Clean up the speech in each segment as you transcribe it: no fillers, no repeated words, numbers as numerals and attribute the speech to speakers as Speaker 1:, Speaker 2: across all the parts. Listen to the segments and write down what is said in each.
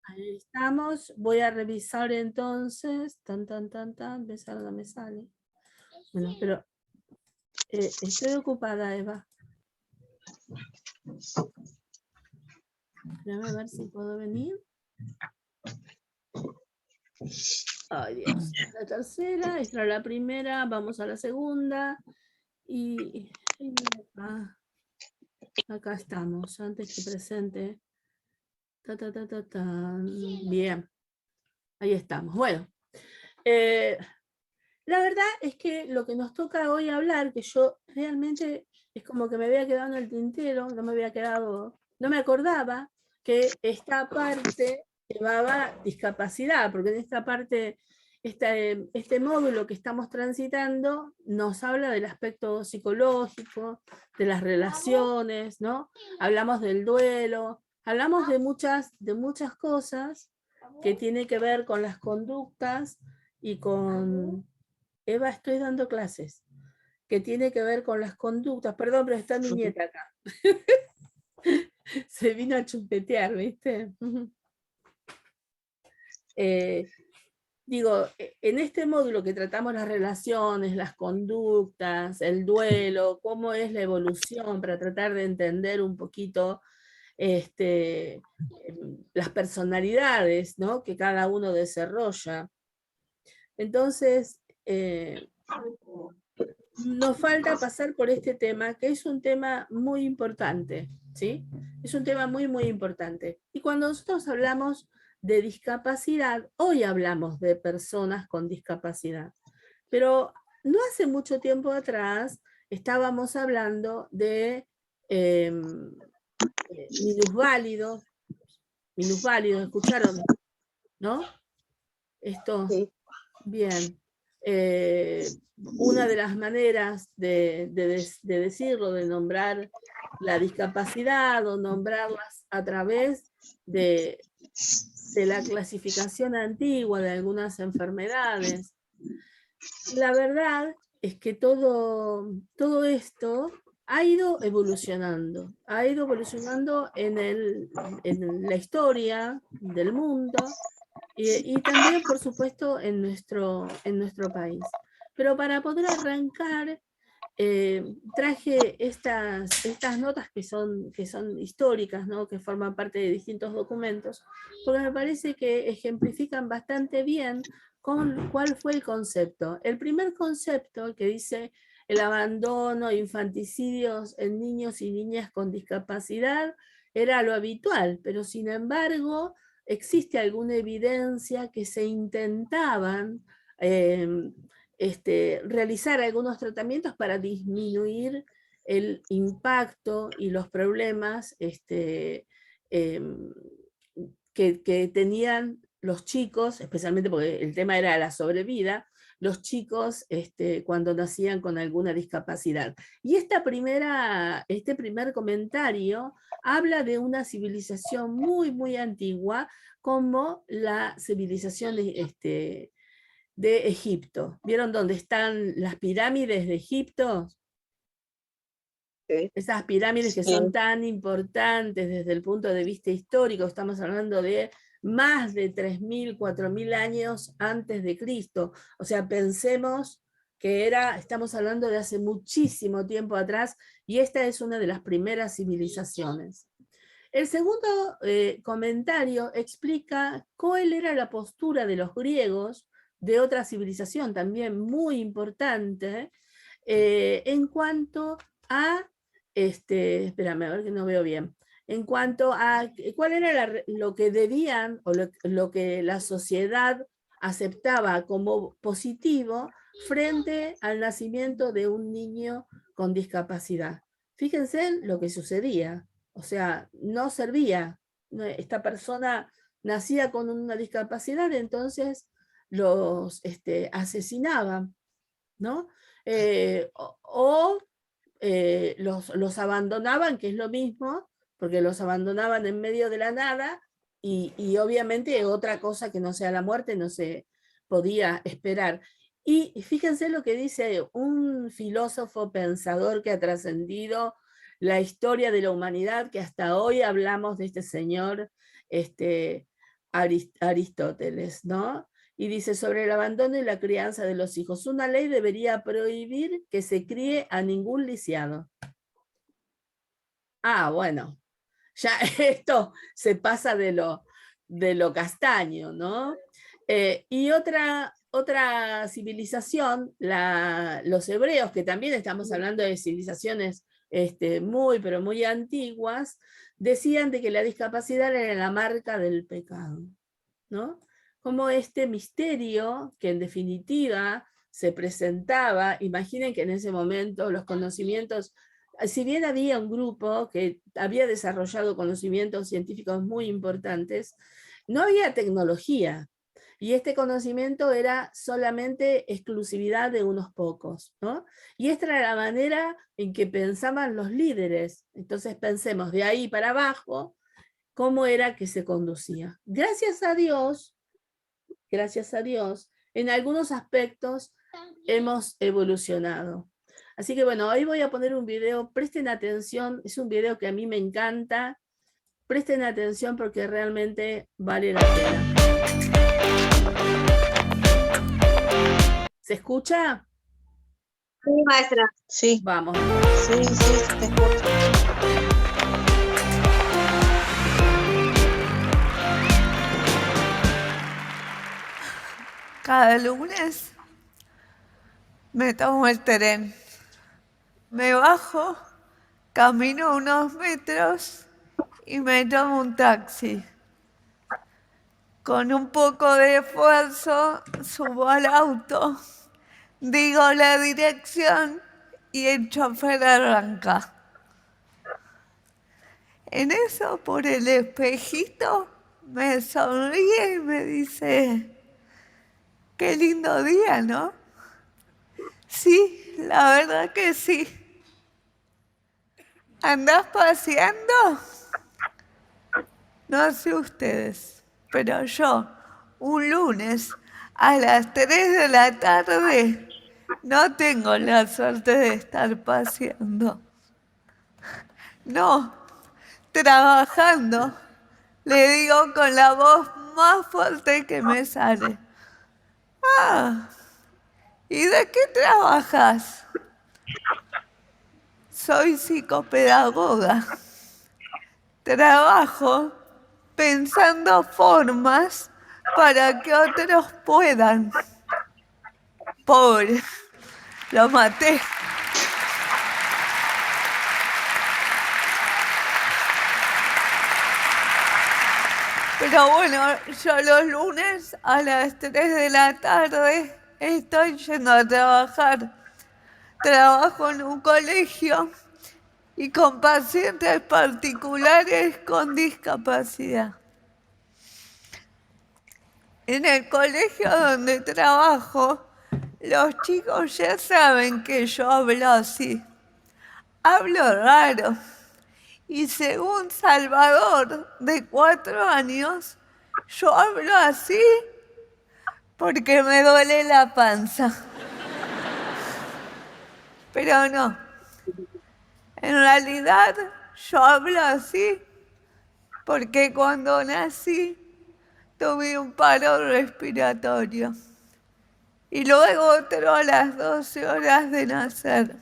Speaker 1: Ahí estamos. Voy a revisar entonces. Empezar no me sale. Bueno, pero estoy ocupada, Eva. Déjame ver si puedo venir. Ay, Dios. La tercera, esta era la primera. Vamos a la segunda. Y acá estamos, antes que presente. Bien. Ahí estamos. Bueno. La verdad es que lo que nos toca hoy hablar, que yo realmente es como que me había quedado en el tintero, no me acordaba que esta parte llevaba discapacidad, porque en esta parte, este módulo que estamos transitando nos habla del aspecto psicológico, de las relaciones, ¿no? Hablamos del duelo, hablamos de muchas cosas que tienen que ver con las conductas y con... Eva, estoy dando clases, que tiene que ver con las conductas. Perdón, pero está mi nieta acá. Se vino a chumpetear, ¿viste? Digo, en este módulo que tratamos las relaciones, las conductas, el duelo, cómo es la evolución, para tratar de entender un poquito las personalidades, ¿no?, que cada uno desarrolla. Entonces, nos falta pasar por este tema, que es un tema muy importante, ¿sí? Es un tema muy, muy importante. Y cuando nosotros hablamos de discapacidad, hoy hablamos de personas con discapacidad, pero no hace mucho tiempo atrás estábamos hablando de minusválidos, ¿escucharon? ¿No? Esto,
Speaker 2: Sí.
Speaker 1: bien. Una de las maneras de decirlo, de nombrar la discapacidad o nombrarlas a través de la clasificación antigua de algunas enfermedades. La verdad es que todo esto ha ido evolucionando en la historia del mundo, y también, por supuesto, en nuestro país. Pero para poder arrancar, traje estas notas que son históricas, ¿no?, que forman parte de distintos documentos, porque me parece que ejemplifican bastante bien cuál fue el concepto. El primer concepto, que dice el abandono, infanticidios en niños y niñas con discapacidad, era lo habitual, pero sin embargo existe alguna evidencia que se intentaban realizar algunos tratamientos para disminuir el impacto y los problemas que tenían los chicos, especialmente porque el tema era la sobrevida, los chicos cuando nacían con alguna discapacidad. Y este primer comentario habla de una civilización muy, muy antigua, como la civilización de Egipto. ¿Vieron dónde están las pirámides de Egipto?
Speaker 2: Sí.
Speaker 1: Esas pirámides que
Speaker 2: Sí.
Speaker 1: son tan importantes desde el punto de vista histórico, estamos hablando de más de 3.000, 4.000 años antes de Cristo. O sea, pensemos que estamos hablando de hace muchísimo tiempo atrás, y esta es una de las primeras civilizaciones. El segundo comentario explica cuál era la postura de los griegos, de otra civilización también muy importante, en cuanto a, espérame, a ver que no veo bien, en cuanto a cuál era lo que debían, o lo que la sociedad aceptaba como positivo frente al nacimiento de un niño con discapacidad. Fíjense en lo que sucedía. O sea, no servía. Esta persona nacía con una discapacidad, entonces los asesinaban, ¿no? Los abandonaban, que es lo mismo, porque los abandonaban en medio de la nada, y obviamente otra cosa que no sea la muerte no se podía esperar. Y fíjense lo que dice un filósofo pensador que ha trascendido la historia de la humanidad, que hasta hoy hablamos de este señor, Aristóteles, ¿no? Y dice, sobre el abandono y la crianza de los hijos, una ley debería prohibir que se críe a ningún lisiado. Ah, bueno, ya esto se pasa de lo castaño, ¿no? Y otra civilización, los hebreos, que también estamos hablando de civilizaciones muy, pero muy antiguas, decían de que la discapacidad era la marca del pecado, ¿no? Como este misterio que en definitiva se presentaba, imaginen que en ese momento los conocimientos, si bien había un grupo que había desarrollado conocimientos científicos muy importantes, no había tecnología. Y este conocimiento era solamente exclusividad de unos pocos, ¿no? Y esta era la manera en que pensaban los líderes. Entonces pensemos de ahí para abajo cómo era que se conducía. Gracias a Dios, en algunos aspectos hemos evolucionado. Así que bueno, hoy voy a poner un video, presten atención, es un video que a mí me encanta, presten atención porque realmente vale la pena. ¿Se escucha?
Speaker 2: Sí, maestra.
Speaker 3: Sí,
Speaker 1: Vamos.
Speaker 3: sí, te escucho.
Speaker 4: Cada lunes me tomo el tren, me bajo, camino unos metros y me tomo un taxi. Con un poco de esfuerzo subo al auto, digo la dirección y el chofer arranca. En eso, por el espejito, me sonríe y me dice, qué lindo día, ¿no? Sí, la verdad que sí. ¿Andás paseando? No sé ustedes, pero yo, un lunes a las 3 de la tarde, no tengo la suerte de estar paseando. No, trabajando, le digo con la voz más fuerte que me sale. Ah, ¿y de qué trabajas? Soy psicopedagoga. Trabajo pensando formas para que otros puedan. Pobre, lo maté. Pero bueno, yo los lunes a las 3 de la tarde estoy yendo a trabajar. Trabajo en un colegio y con pacientes particulares con discapacidad. En el colegio donde trabajo, los chicos ya saben que yo hablo así. Hablo raro. Y según Salvador, de 4 años, yo hablo así porque me duele la panza. Pero no. En realidad, yo hablo así porque cuando nací tuve un paro respiratorio y luego otro a las 12 horas de nacer.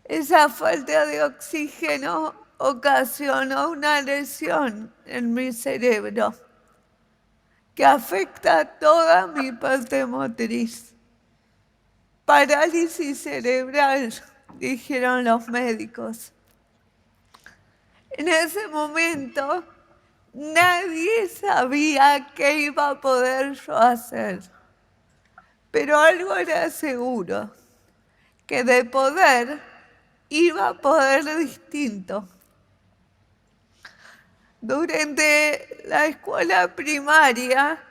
Speaker 4: Esa falta de oxígeno ocasionó una lesión en mi cerebro que afecta toda mi parte motriz. Parálisis cerebral, dijeron los médicos. En ese momento, nadie sabía qué iba a poder yo hacer. Pero algo era seguro, que de poder iba a poder distinto. Durante la escuela primaria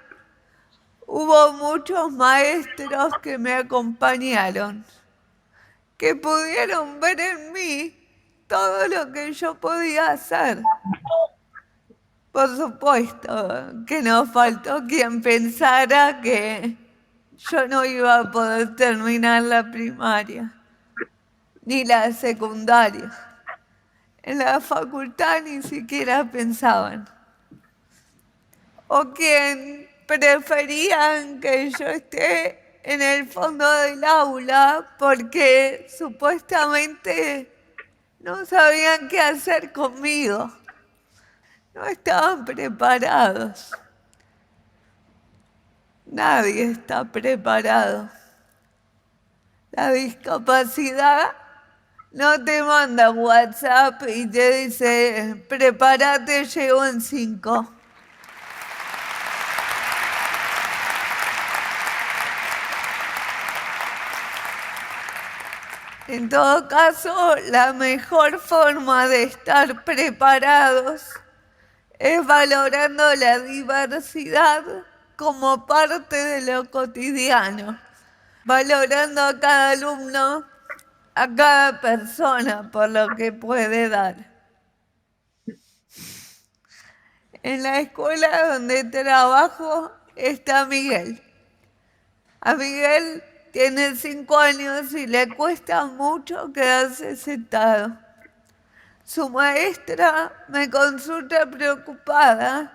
Speaker 4: hubo muchos maestros que me acompañaron, que pudieron ver en mí todo lo que yo podía hacer. Por supuesto que no faltó quien pensara que yo no iba a poder terminar la primaria, ni la secundaria. En la facultad ni siquiera pensaban. o quien preferían que yo esté en el fondo del aula porque supuestamente no sabían qué hacer conmigo. No estaban preparados. Nadie está preparado. La discapacidad no te manda WhatsApp y te dice, prepárate, llego en 5. En todo caso, la mejor forma de estar preparados es valorando la diversidad como parte de lo cotidiano, valorando a cada alumno, a cada persona por lo que puede dar. En la escuela donde trabajo está Miguel. A Miguel tiene 5 años y le cuesta mucho quedarse sentado. Su maestra me consulta preocupada.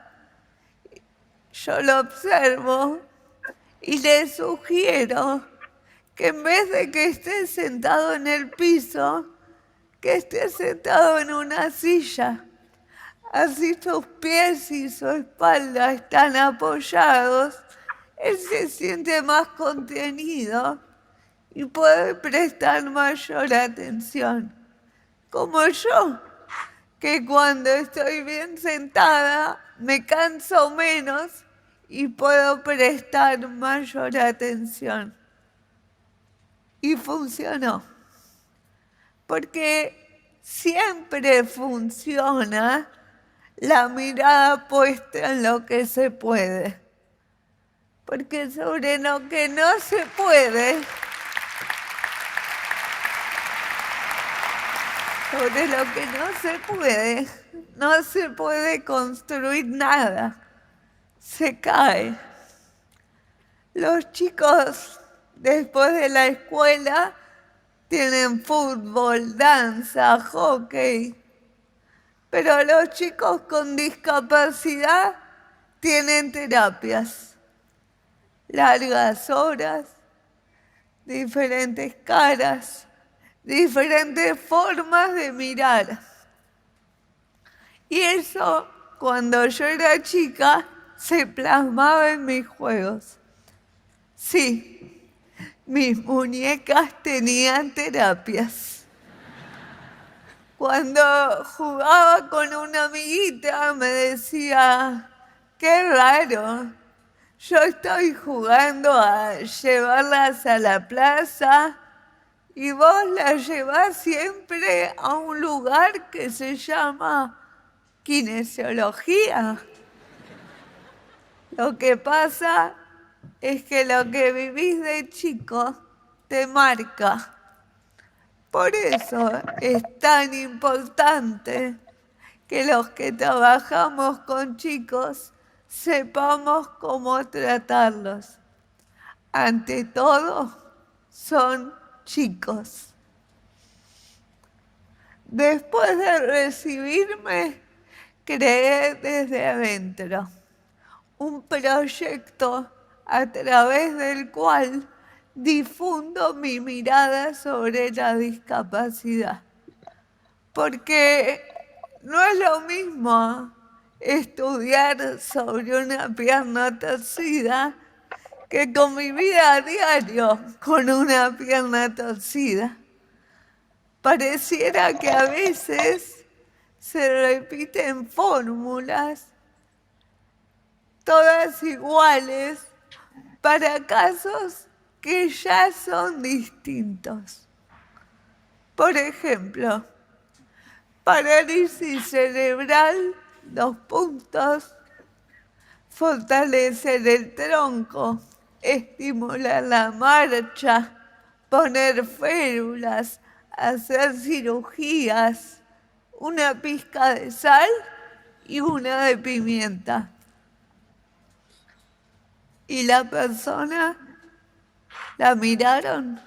Speaker 4: Yo lo observo y le sugiero que en vez de que esté sentado en el piso, que esté sentado en una silla. Así sus pies y su espalda están apoyados, él se siente más contenido y puede prestar mayor atención. Como yo, que cuando estoy bien sentada me canso menos y puedo prestar mayor atención. Y funcionó. Porque siempre funciona la mirada puesta en lo que se puede. Porque sobre lo que no se puede, no se puede construir nada. Se cae. Los chicos, después de la escuela, tienen fútbol, danza, hockey. Pero los chicos con discapacidad tienen terapias. Largas horas, diferentes caras, diferentes formas de mirar. Y eso, cuando yo era chica, se plasmaba en mis juegos. Sí, mis muñecas tenían terapias. Cuando jugaba con una amiguita me decía, qué raro, yo estoy jugando a llevarlas a la plaza y vos las llevás siempre a un lugar que se llama kinesiología. Lo que pasa es que lo que vivís de chico te marca. Por eso es tan importante que los que trabajamos con chicos sepamos cómo tratarlos. Ante todo, son chicos. Después de recibirme, creé desde adentro un proyecto a través del cual difundo mi mirada sobre la discapacidad. Porque no es lo mismo estudiar sobre una pierna torcida que convivir a diario con una pierna torcida. Pareciera que a veces se repiten fórmulas, todas iguales, para casos que ya son distintos. Por ejemplo, parálisis cerebral, 2 puntos, fortalecer el tronco, estimular la marcha, poner férulas, hacer cirugías, una pizca de sal y una de pimienta. Y la persona la miraron.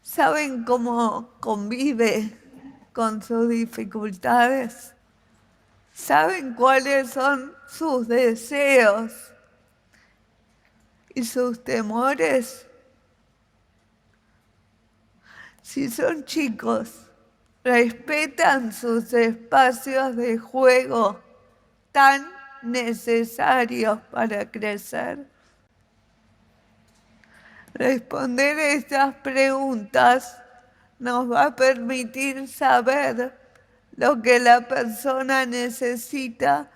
Speaker 4: ¿Saben cómo convive con sus dificultades? saben cuáles son sus deseos y sus temores. Si son chicos, respetan sus espacios de juego tan necesarios para crecer. Responder estas preguntas nos va a permitir saber lo que la persona necesita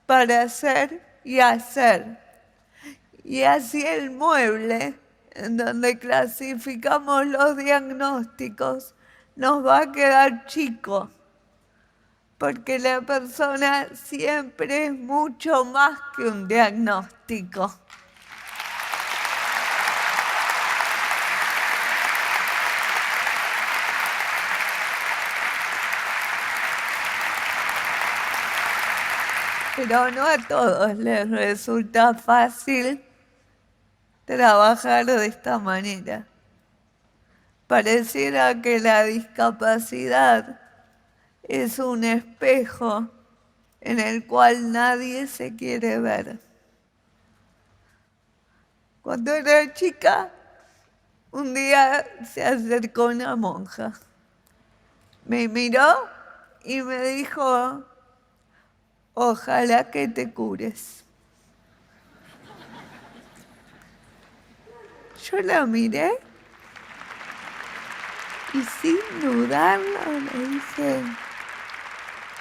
Speaker 4: para hacer y hacer. Y así el mueble, en donde clasificamos los diagnósticos, nos va a quedar chico, porque la persona siempre es mucho más que un diagnóstico. Pero no a todos les resulta fácil trabajar de esta manera. Pareciera que la discapacidad es un espejo en el cual nadie se quiere ver. Cuando era chica, un día se acercó una monja. Me miró y me dijo: ojalá que te cures. Yo la miré y sin dudarlo le dije: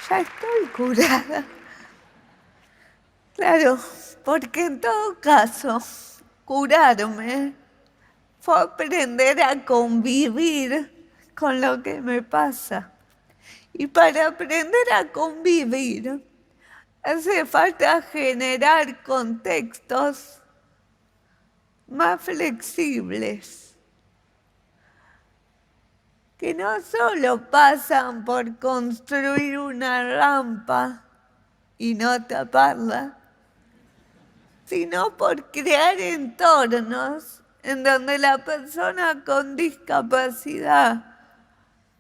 Speaker 4: ya estoy curada. Claro, porque en todo caso, curarme fue aprender a convivir con lo que me pasa. Y para aprender a convivir, hace falta generar contextos más flexibles, que no solo pasan por construir una rampa y no taparla, sino por crear entornos en donde la persona con discapacidad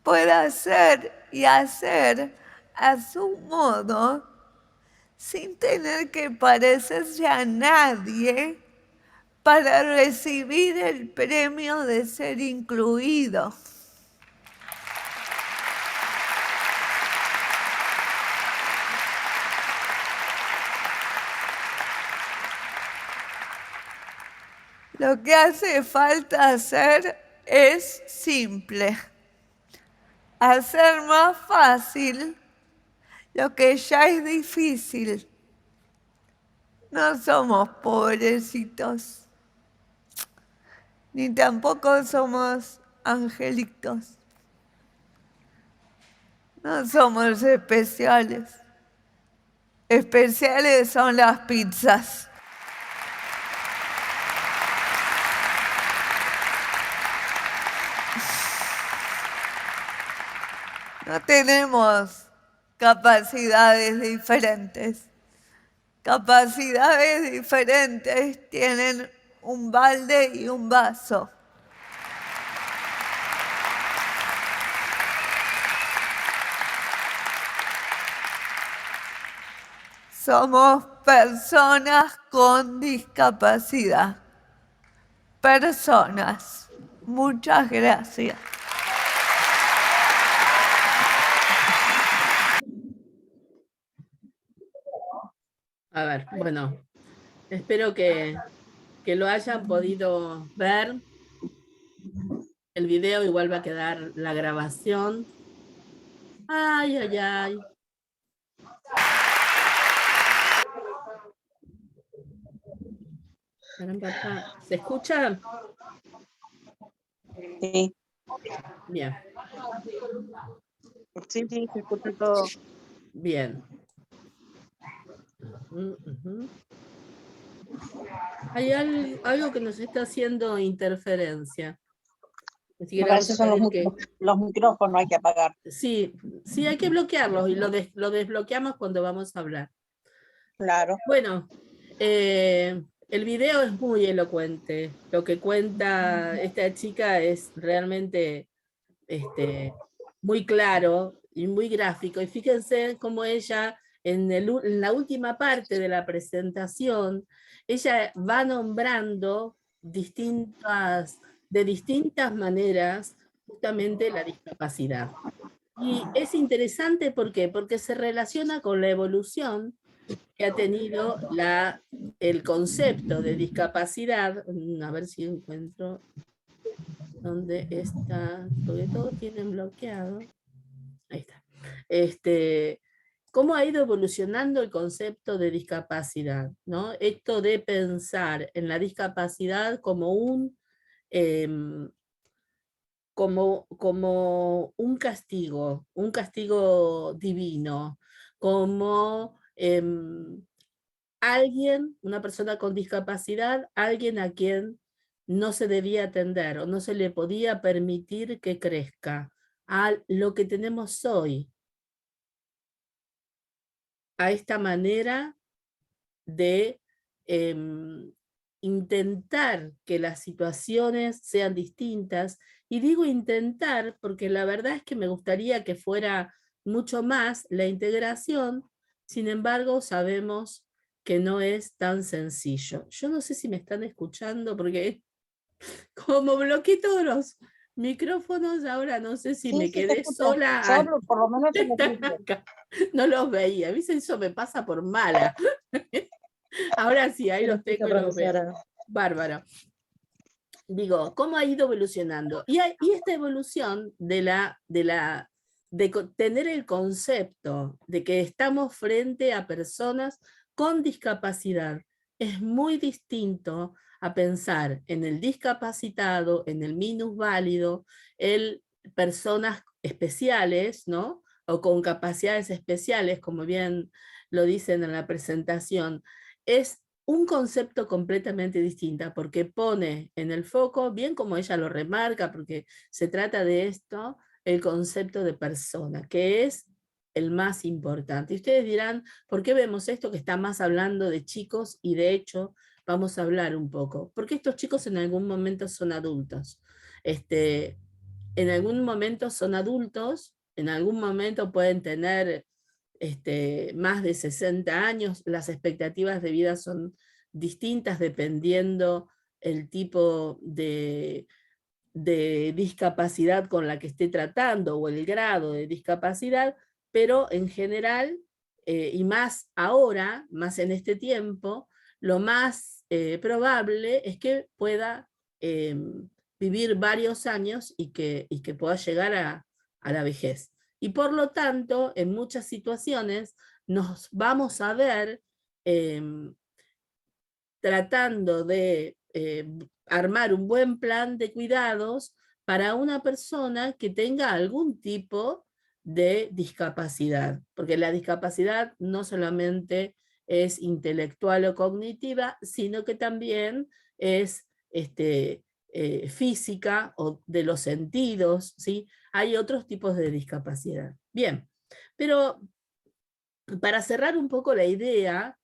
Speaker 4: pueda ser y hacer a su modo, sin tener que parecerse a nadie para recibir el premio de ser incluido. Lo que hace falta hacer es simple: hacer más fácil lo que ya es difícil. No somos pobrecitos, ni tampoco somos angelitos. No somos especiales. Especiales son las pizzas. No tenemos capacidades diferentes. Capacidades diferentes tienen un balde y un vaso. Somos personas con discapacidad. Personas. Muchas gracias.
Speaker 1: A ver, bueno, espero que lo hayan podido ver. El video igual va a quedar la grabación. Ay, ay, ay. ¿Se escucha?
Speaker 3: Sí,
Speaker 1: Bien,
Speaker 3: sí, se escucha todo.
Speaker 1: bien. Hay algo que nos está haciendo interferencia. Así que
Speaker 3: Me
Speaker 1: le vamos
Speaker 3: parece
Speaker 1: a
Speaker 3: que son
Speaker 1: pedir
Speaker 3: los micrófonos hay que apagar.
Speaker 1: Sí, sí, hay que bloquearlos y lo desbloqueamos cuando vamos a hablar.
Speaker 3: Claro.
Speaker 1: Bueno, el video es muy elocuente. Lo que cuenta esta chica es realmente muy claro y muy gráfico. Y fíjense cómo ella en la última parte de la presentación, ella va nombrando de distintas maneras justamente la discapacidad. Y es interesante, ¿por qué? Porque se relaciona con la evolución que ha tenido el concepto de discapacidad. A ver si encuentro dónde está, porque todos tienen bloqueado. Ahí está. ¿Cómo ha ido evolucionando el concepto de discapacidad? ¿No? Esto de pensar en la discapacidad como em, como un castigo divino, como alguien, una persona con discapacidad, alguien a quien no se debía atender o no se le podía permitir que crezca, a lo que tenemos hoy, a esta manera de intentar que las situaciones sean distintas. Y digo intentar porque la verdad es que me gustaría que fuera mucho más la integración, sin embargo sabemos que no es tan sencillo. Yo no sé si me están escuchando porque como bloqueé todos los micrófonos, ahora no sé si
Speaker 3: Sí,
Speaker 1: me
Speaker 3: sí, te
Speaker 1: quedé
Speaker 3: escucho.
Speaker 1: sola.
Speaker 3: Yo por lo menos se lo escucho.
Speaker 1: Acá. No los veía, ¿viste? Eso me pasa por mala. Ahora sí, ahí
Speaker 5: Se lo
Speaker 1: los tengo
Speaker 5: escucha,
Speaker 1: y los veo.
Speaker 5: profesora.
Speaker 1: Bárbaro. Digo, ¿cómo ha ido evolucionando? Y esta evolución de tener el concepto de que estamos frente a personas con discapacidad es muy distinto a pensar en el discapacitado, en el minusválido, en personas especiales, ¿no? O con capacidades especiales, como bien lo dicen en la presentación. Es un concepto completamente distinto, porque pone en el foco, bien como ella lo remarca, porque se trata de esto, el concepto de persona, que es el más importante. Y ustedes dirán, ¿por qué vemos esto que está más hablando de chicos? Y de hecho, vamos a hablar un poco, porque estos chicos en algún momento son adultos. En algún momento son adultos, en algún momento pueden tener más de 60 años, las expectativas de vida son distintas dependiendo el tipo de discapacidad con la que esté tratando o el grado de discapacidad, pero en general, y más ahora, más en este tiempo, lo más probable es que pueda vivir varios años y que pueda llegar a la vejez. Y por lo tanto, en muchas situaciones nos vamos a ver tratando de armar un buen plan de cuidados para una persona que tenga algún tipo de discapacidad, porque la discapacidad no solamente es intelectual o cognitiva, sino que también es física o de los sentidos, ¿sí? Hay otros tipos de discapacidad. Bien, pero para cerrar un poco la idea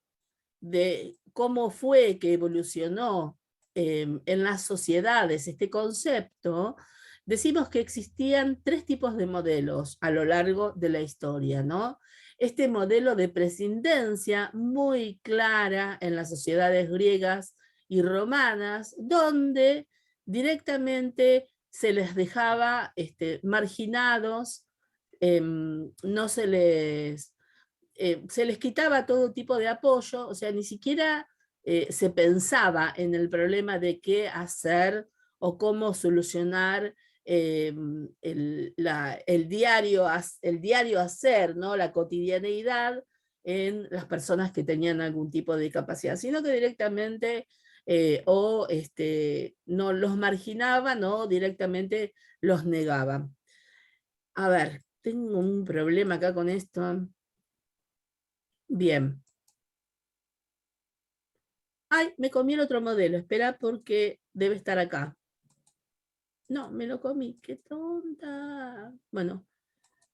Speaker 1: de cómo fue que evolucionó en las sociedades este concepto, decimos que existían tres tipos de modelos a lo largo de la historia, ¿no? Este modelo de prescindencia muy clara en las sociedades griegas y romanas, donde directamente se les dejaba marginados, no se les quitaba todo tipo de apoyo, o sea, ni siquiera se pensaba en el problema de qué hacer o cómo solucionar el diario hacer, ¿no? La cotidianeidad en las personas que tenían algún tipo de discapacidad, sino que directamente no los marginaban o directamente los negaban. A ver, tengo un problema acá con esto. Bien. Ay, me comí el otro modelo. Espera porque debe estar acá. No, me lo comí. Qué tonta. Bueno,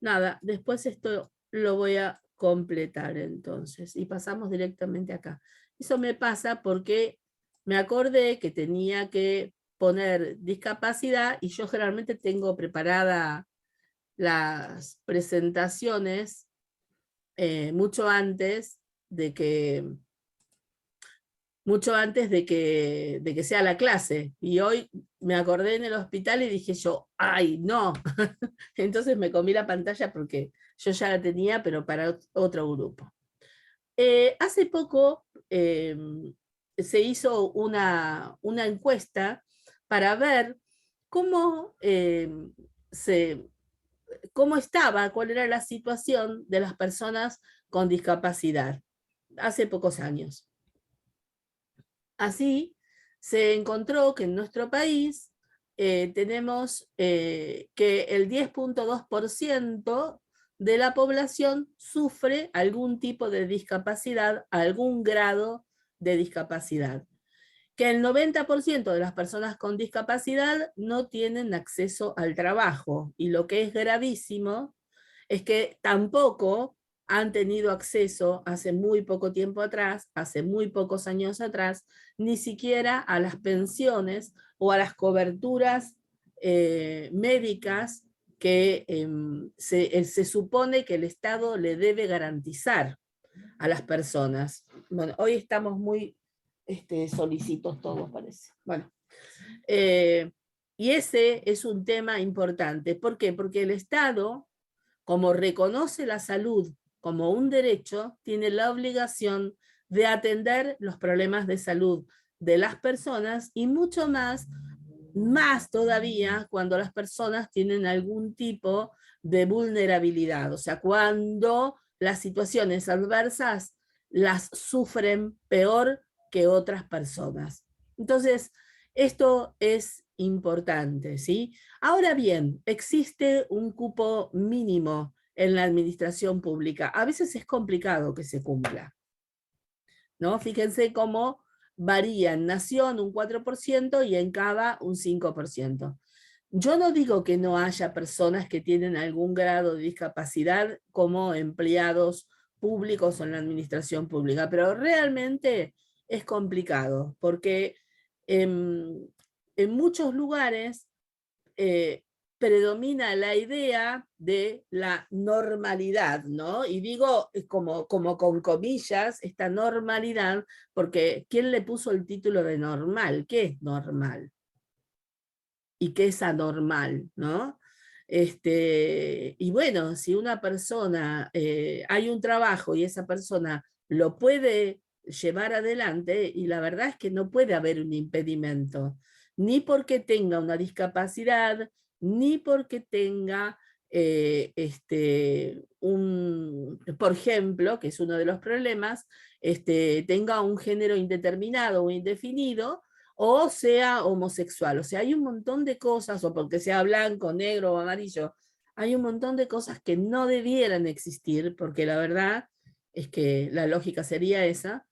Speaker 1: nada. Después esto lo voy a completar entonces. Y pasamos directamente acá. Eso me pasa porque me acordé que tenía que poner discapacidad y yo generalmente tengo preparada las presentaciones mucho antes de que sea la clase. Y hoy me acordé en el hospital y dije yo, ¡ay, no! Entonces me comí la pantalla porque yo ya la tenía, pero para otro grupo. Hace poco se hizo una encuesta para ver cómo, cómo estaba, cuál era la situación de las personas con discapacidad, hace pocos años. Así se encontró que en nuestro país tenemos que el 10.2% de la población sufre algún tipo de discapacidad, algún grado de discapacidad. Que el 90% de las personas con discapacidad no tienen acceso al trabajo. Y lo que es gravísimo es que tampoco han tenido acceso hace muy poco tiempo atrás, hace muy pocos años atrás, ni siquiera a las pensiones o a las coberturas médicas que se supone que el Estado le debe garantizar a las personas. Bueno, hoy estamos muy solicitos todos, parece. Bueno, y ese es un tema importante. ¿Por qué? Porque el Estado, como reconoce la salud como un derecho, tiene la obligación de atender los problemas de salud de las personas y mucho más todavía cuando las personas tienen algún tipo de vulnerabilidad, o sea, cuando las situaciones adversas las sufren peor que otras personas. Entonces, esto es importante, ¿sí? Ahora bien, existe un cupo mínimo en la administración pública. A veces es complicado que se cumpla, ¿no? Fíjense cómo varía en Nación un 4% y en Cava un 5%. Yo no digo que no haya personas que tienen algún grado de discapacidad como empleados públicos o en la administración pública, pero realmente es complicado porque en muchos lugares predomina la idea de la normalidad, ¿no? Y digo como con comillas esta normalidad, porque ¿quién le puso el título de normal? ¿Qué es normal? ¿Y qué es anormal? ¿No? Y bueno, si una persona, hay un trabajo y esa persona lo puede llevar adelante, y la verdad es que no puede haber un impedimento, ni porque tenga una discapacidad, ni porque tenga por ejemplo, que es uno de los problemas, tenga un género indeterminado o indefinido, o sea homosexual. O sea, hay un montón de cosas, o porque sea blanco, negro o amarillo, hay un montón de cosas que no debieran existir, porque la verdad es que la lógica sería esa,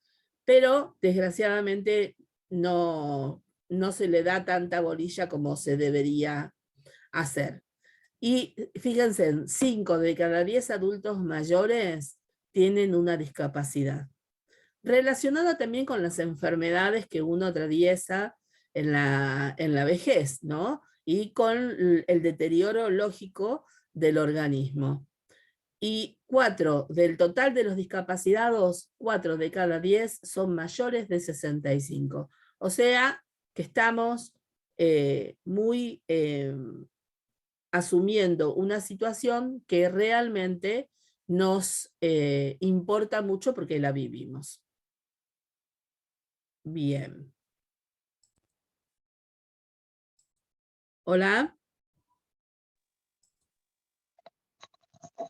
Speaker 1: pero desgraciadamente no se le da tanta bolilla como se debería hacer. Y fíjense, 5 de cada 10 adultos mayores tienen una discapacidad, relacionada también con las enfermedades que uno atraviesa en la vejez, ¿no? Y con el deterioro lógico del organismo. Y 4 del total de los discapacitados, 4 de cada 10 son mayores de 65. O sea que estamos muy asumiendo una situación que realmente nos importa mucho porque la vivimos. Bien. Hola.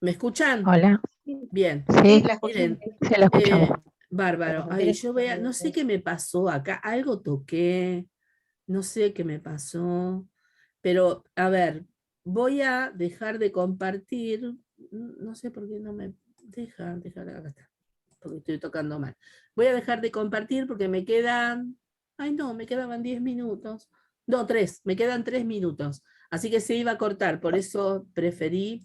Speaker 1: ¿Me escuchan?
Speaker 5: Hola.
Speaker 1: Bien.
Speaker 5: Sí,
Speaker 1: Miren,
Speaker 5: sí, la escuchamos.
Speaker 1: bárbaro. Ay, yo no sé qué me pasó acá. Algo toqué. No sé qué me pasó. Pero, a ver, voy a dejar de compartir. No sé por qué no me deja. Acá está. Porque estoy tocando mal. Voy a dejar de compartir porque me quedan. Ay, no, me quedaban 10 minutos. No, 3. Me quedan 3 minutos. Así que se iba a cortar. Por eso preferí